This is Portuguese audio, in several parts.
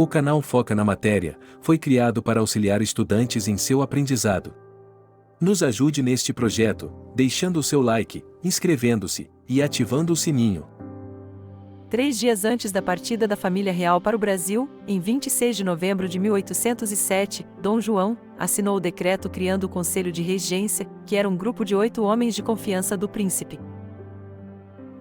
O canal Foca na Matéria foi criado para auxiliar estudantes em seu aprendizado. Nos ajude neste projeto, deixando o seu like, inscrevendo-se e ativando o sininho. 3 dias antes da partida da família real para o Brasil, em 26 de novembro de 1807, Dom João assinou o decreto criando o Conselho de Regência, que era um grupo de 8 homens de confiança do príncipe.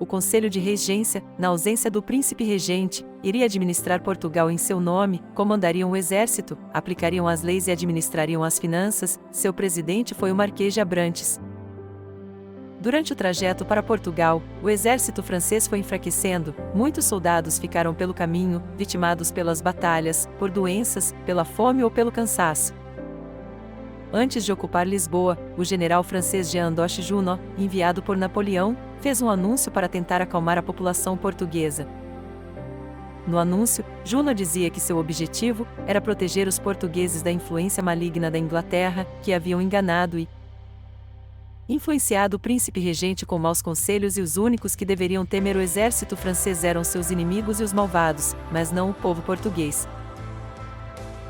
O Conselho de Regência, na ausência do príncipe regente, iria administrar Portugal em seu nome, comandariam o exército, aplicariam as leis e administrariam as finanças. Seu presidente foi o Marquês de Abrantes. Durante o trajeto para Portugal, o exército francês foi enfraquecendo, muitos soldados ficaram pelo caminho, vitimados pelas batalhas, por doenças, pela fome ou pelo cansaço. Antes de ocupar Lisboa, o general francês Jean d'Oche Junot, enviado por Napoleão, fez um anúncio para tentar acalmar a população portuguesa. No anúncio, Junot dizia que seu objetivo era proteger os portugueses da influência maligna da Inglaterra, que haviam enganado e influenciado o príncipe regente com maus conselhos, e os únicos que deveriam temer o exército francês eram seus inimigos e os malvados, mas não o povo português.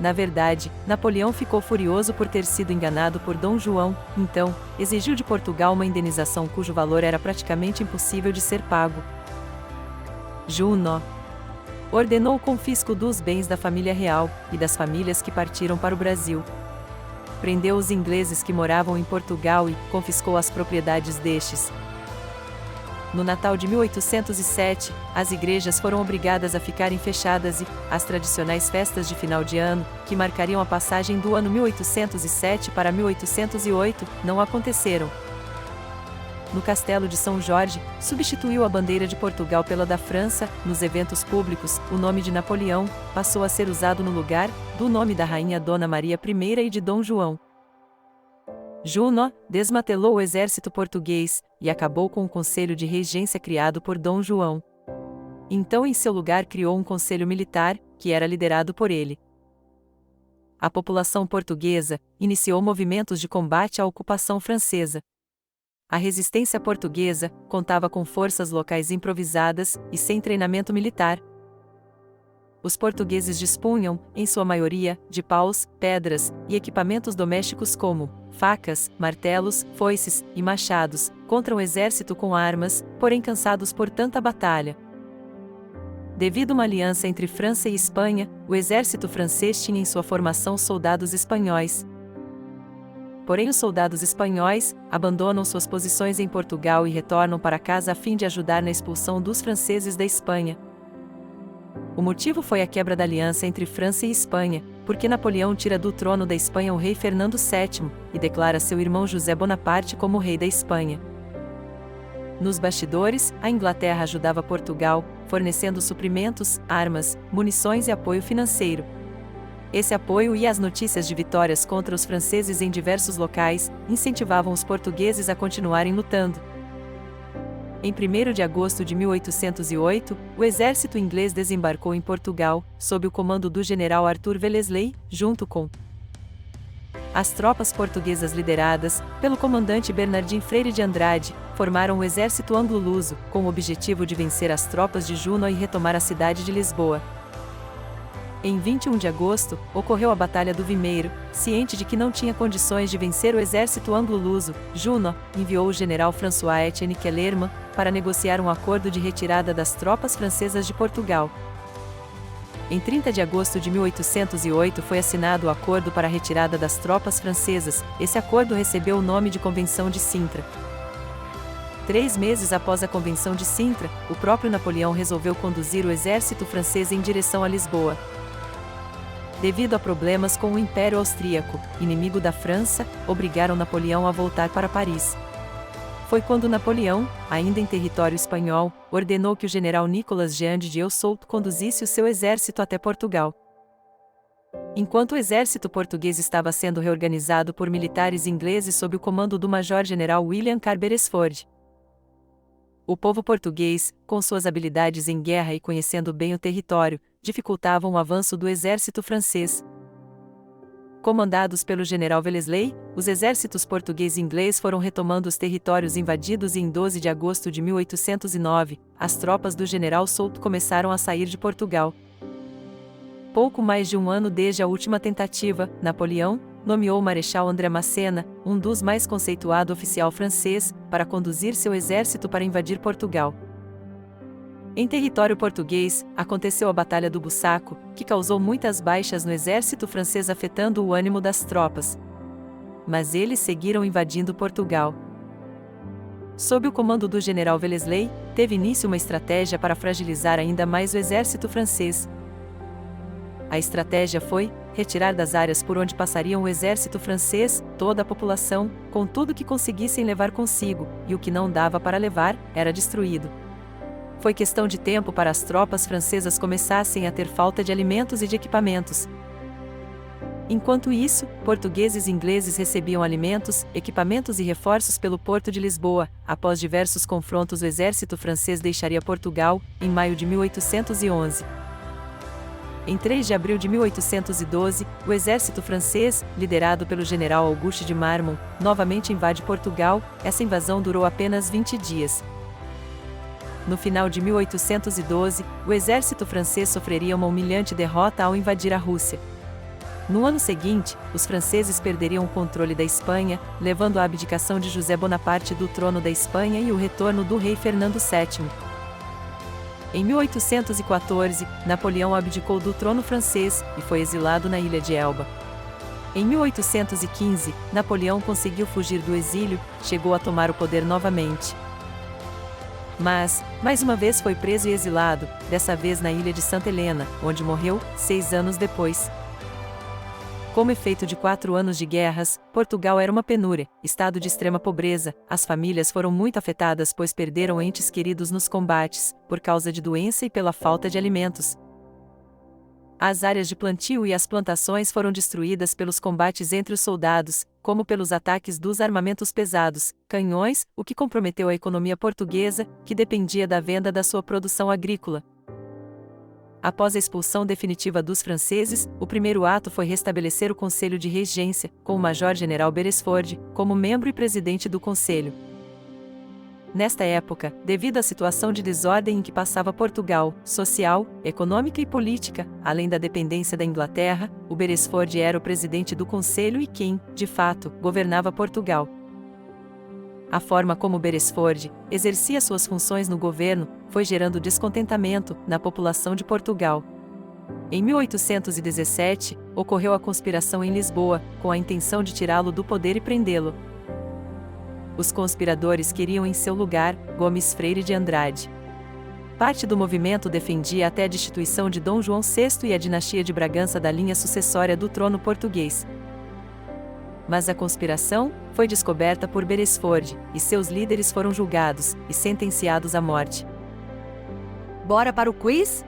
Na verdade, Napoleão ficou furioso por ter sido enganado por Dom João, então, exigiu de Portugal uma indenização cujo valor era praticamente impossível de ser pago. Junot ordenou o confisco dos bens da família real e das famílias que partiram para o Brasil. Prendeu os ingleses que moravam em Portugal e confiscou as propriedades destes. No Natal de 1807, as igrejas foram obrigadas a ficarem fechadas e as tradicionais festas de final de ano, que marcariam a passagem do ano 1807 para 1808, não aconteceram. No Castelo de São Jorge, substituiu a bandeira de Portugal pela da França. Nos eventos públicos, o nome de Napoleão passou a ser usado no lugar do nome da rainha Dona Maria I e de Dom João. Junot desmantelou o exército português e acabou com o Conselho de Regência criado por Dom João. Então, em seu lugar, criou um conselho militar, que era liderado por ele. A população portuguesa iniciou movimentos de combate à ocupação francesa. A resistência portuguesa contava com forças locais improvisadas e sem treinamento militar. Os portugueses dispunham, em sua maioria, de paus, pedras e equipamentos domésticos como facas, martelos, foices e machados, contra um exército com armas, porém cansados por tanta batalha. Devido a uma aliança entre França e Espanha, o exército francês tinha em sua formação soldados espanhóis. Porém, os soldados espanhóis abandonam suas posições em Portugal e retornam para casa a fim de ajudar na expulsão dos franceses da Espanha. O motivo foi a quebra da aliança entre França e Espanha, porque Napoleão tira do trono da Espanha o rei Fernando VII e declara seu irmão José Bonaparte como rei da Espanha. Nos bastidores, a Inglaterra ajudava Portugal, fornecendo suprimentos, armas, munições e apoio financeiro. Esse apoio e as notícias de vitórias contra os franceses em diversos locais incentivavam os portugueses a continuarem lutando. Em 1º de agosto de 1808, o exército inglês desembarcou em Portugal, sob o comando do general Arthur Wellesley, junto com as tropas portuguesas lideradas pelo comandante Bernardim Freire de Andrade, formaram o exército anglo-luso, com o objetivo de vencer as tropas de Junot e retomar a cidade de Lisboa. Em 21 de agosto, ocorreu a Batalha do Vimeiro. Ciente de que não tinha condições de vencer o exército anglo-luso, Junot enviou o general François-Étienne Kellermann para negociar um acordo de retirada das tropas francesas de Portugal. Em 30 de agosto de 1808 foi assinado o acordo para a retirada das tropas francesas. Esse acordo recebeu o nome de Convenção de Sintra. 3 meses após a Convenção de Sintra, o próprio Napoleão resolveu conduzir o exército francês em direção a Lisboa. Devido a problemas com o Império Austríaco, inimigo da França, obrigaram Napoleão a voltar para Paris. Foi quando Napoleão, ainda em território espanhol, ordenou que o general Nicolas Jean de Dieussoult conduzisse o seu exército até Portugal. Enquanto o exército português estava sendo reorganizado por militares ingleses sob o comando do major-general William Carberesford, o povo português, com suas habilidades em guerra e conhecendo bem o território, dificultavam o avanço do exército francês. Comandados pelo general Wellesley, os exércitos português e inglês foram retomando os territórios invadidos e em 12 de agosto de 1809, as tropas do general Soult começaram a sair de Portugal. Pouco mais de um ano desde a última tentativa, Napoleão nomeou o Marechal André Massena, um dos mais conceituado oficial francês, para conduzir seu exército para invadir Portugal. Em território português, aconteceu a Batalha do Bussaco, que causou muitas baixas no exército francês, afetando o ânimo das tropas. Mas eles seguiram invadindo Portugal. Sob o comando do general Wellesley, teve início uma estratégia para fragilizar ainda mais o exército francês. A estratégia foi retirar das áreas por onde passariam o exército francês toda a população, com tudo que conseguissem levar consigo, e o que não dava para levar era destruído. Foi questão de tempo para as tropas francesas começassem a ter falta de alimentos e de equipamentos. Enquanto isso, portugueses e ingleses recebiam alimentos, equipamentos e reforços pelo porto de Lisboa. Após diversos confrontos, o exército francês deixaria Portugal, em maio de 1811. Em 3 de abril de 1812, o exército francês, liderado pelo general Auguste de Marmont, novamente invade Portugal. Essa invasão durou apenas 20 dias. No final de 1812, o exército francês sofreria uma humilhante derrota ao invadir a Rússia. No ano seguinte, os franceses perderiam o controle da Espanha, levando à abdicação de José Bonaparte do trono da Espanha e o retorno do rei Fernando VII. Em 1814, Napoleão abdicou do trono francês e foi exilado na ilha de Elba. Em 1815, Napoleão conseguiu fugir do exílio, chegou a tomar o poder novamente. Mas, mais uma vez foi preso e exilado, dessa vez na ilha de Santa Helena, onde morreu 6 anos depois. Como efeito de 4 anos de guerras, Portugal era uma penúria, estado de extrema pobreza. As famílias foram muito afetadas pois perderam entes queridos nos combates, por causa de doença e pela falta de alimentos. As áreas de plantio e as plantações foram destruídas pelos combates entre os soldados, como pelos ataques dos armamentos pesados, canhões, o que comprometeu a economia portuguesa, que dependia da venda da sua produção agrícola. Após a expulsão definitiva dos franceses, o primeiro ato foi restabelecer o Conselho de Regência, com o Major-General Beresford como membro e presidente do Conselho. Nesta época, devido à situação de desordem em que passava Portugal, social, econômica e política, além da dependência da Inglaterra, o Beresford era o presidente do Conselho e quem, de fato, governava Portugal. A forma como Beresford exercia suas funções no governo foi gerando descontentamento na população de Portugal. Em 1817, ocorreu a conspiração em Lisboa, com a intenção de tirá-lo do poder e prendê-lo. Os conspiradores queriam em seu lugar Gomes Freire de Andrade. Parte do movimento defendia até a destituição de Dom João VI e a dinastia de Bragança da linha sucessória do trono português. Mas a conspiração foi descoberta por Beresford, e seus líderes foram julgados e sentenciados à morte. Bora para o quiz?